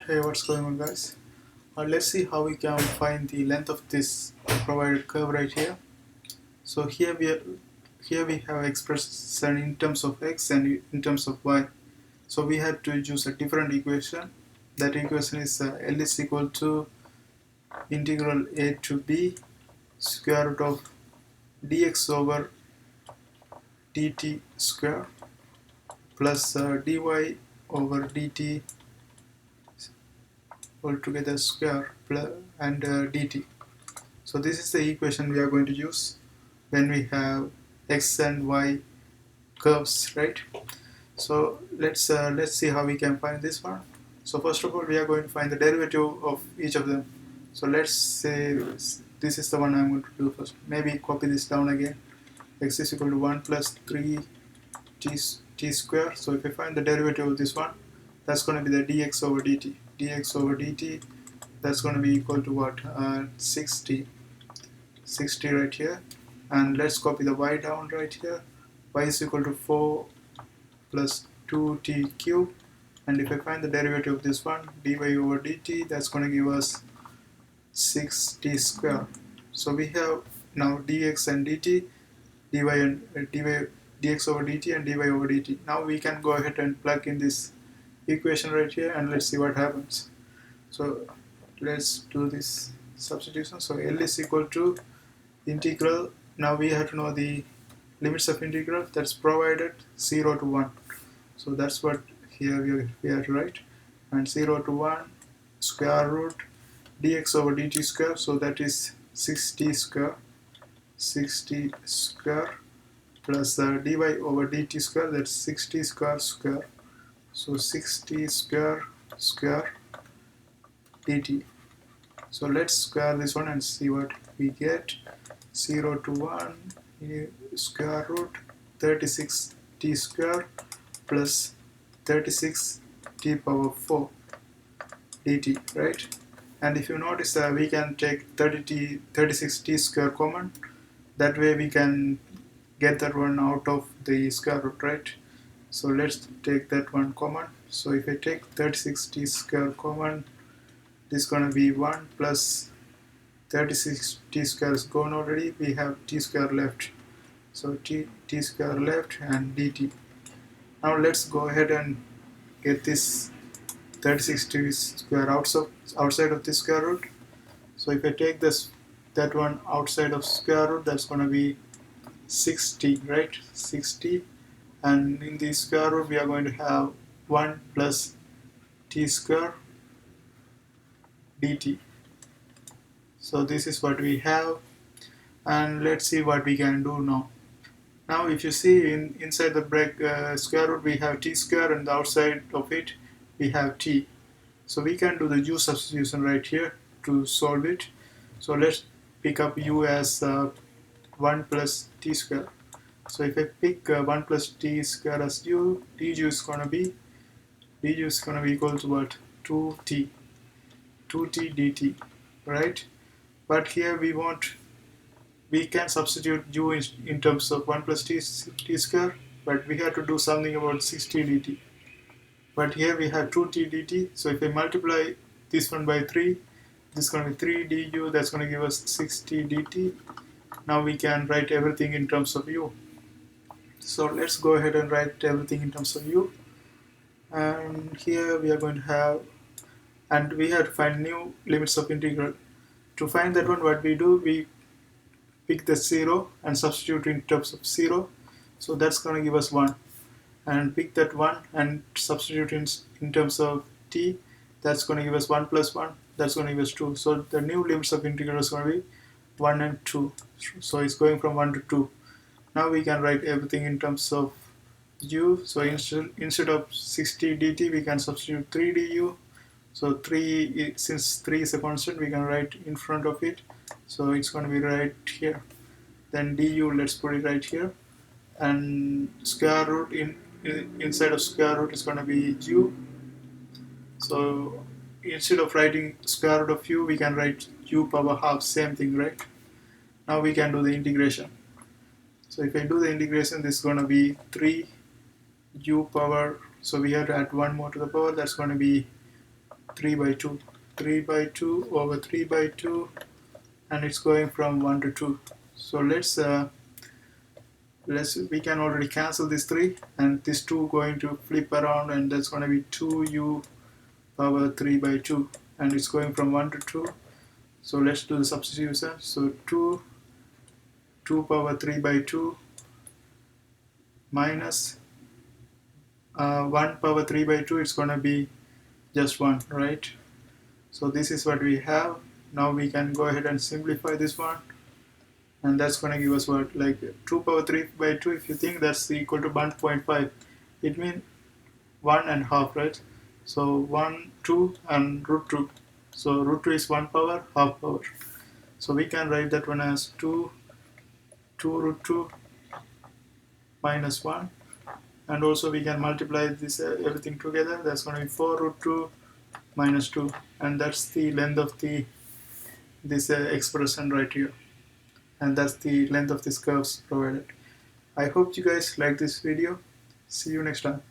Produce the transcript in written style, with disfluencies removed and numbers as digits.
Hey, what's going on, guys? Let's see how we can find the length of this provided curve right here. So here we have expression in terms of x and in terms of y. So we have to use a different equation. That equation is L is equal to integral a to b square root of dx over dt square plus dy over dt altogether square plus and dt. So this is the equation we are going to use when we have x and y curves, right? So let's see how we can find this one. So first of all, we are going to find the derivative of each of them. So let's say this is the one I'm going to do first. Maybe copy this down again. X is equal to 1 plus 3 t square. So if I find the derivative of this one, that's going to be the dx over dt. Dx over dt, that's going to be equal to what? 60 right here. And let's copy the y down right here. Y is equal to 4 plus 2t cube, and if I find the derivative of this one, dy over dt, that's going to give us 6t square. So we have now dx and dt, dy and dx over dt and dy over dt. Now we can go ahead and plug in this equation right here and let's see what happens. So let's do this substitution. So L is equal to integral. Now we have to know the limits of integral that's provided 0 to 1. So that's what here we have to write, and 0 to 1 square root dx over dt square, so that is 60 square plus dy over dt square, that's 60 square square, so 60 square dt. So let's square this one and see what we get. 0 to 1 square root 36 t square plus 36 t power 4 dt, right? And if you notice that we can take 36 t square common, that way we can get that one out of the square root, right? So let's take that one common. So if I take 36 t square common, this is going to be 1 plus 36 t square is gone already, we have t square left, so t square left and dt. Now let's go ahead and get this 36 t square outside of the square root. So if I take that one outside of square root, that's going to be 60, right? 60, and in the square root we are going to have 1 plus t square dt. So this is what we have, and let's see what we can do now. Now if you see inside the square root we have t square, and the outside of it we have t. So we can do the u substitution right here to solve it. So let's pick up u as 1 plus t square. So if I pick 1 plus t square as u, du is going to be equal to what? 2t dt, right? But here we can substitute u in terms of 1 plus t square, but we have to do something about 60 dt. But here we have 2t dt, so if I multiply this one by 3, this is going to be 3 du, that's going to give us 60 dt. Now we can write everything in terms of u. So let's go ahead and write everything in terms of u. And here we are going to have, and we have to find new limits of integral. To find that one, what we do, we pick the 0 and substitute in terms of 0. So that's going to give us 1. And pick that 1 and substitute in terms of t, that's going to give us 1 plus 1, that's going to give us 2. So the new limits of integral is going to be 1 and 2. So it's going from 1 to 2. Now we can write everything in terms of u. So instead of 60 dt, we can substitute 3 du. So 3, since 3 is a constant, we can write in front of it. So it's going to be right here. Then du, let's put it right here. And square root inside of square root is going to be u. So instead of writing square root of u, we can write u power half, same thing, right? Now we can do the integration. So if I do the integration, this is going to be 3 u power, so we have to add 1 more to the power, that's going to be 3 by 2. 3 by 2 over 3 by 2, and it's going from 1 to 2. So we can already cancel this 3, and this 2 going to flip around, and that's going to be 2u power 3 by 2, and it's going from 1 to 2. So let's do the substitution. So 2 power 3 by 2 minus 1 power 3 by 2, it's going to be just 1, right? So this is what we have. Now we can go ahead and simplify this one, and that's going to give us what, like 2 power 3 by 2. If you think that's equal to 1.5, it means 1.5, right? So 1, 2 and root 2. So root 2 is 1 power, half power. So we can write that one as 2 root 2 minus 1, and also we can multiply this everything together. That's going to be 4 root 2 minus 2, and that's the length of this expression right here, and that's the length of these curves provided. I hope you guys like this video. See you next time.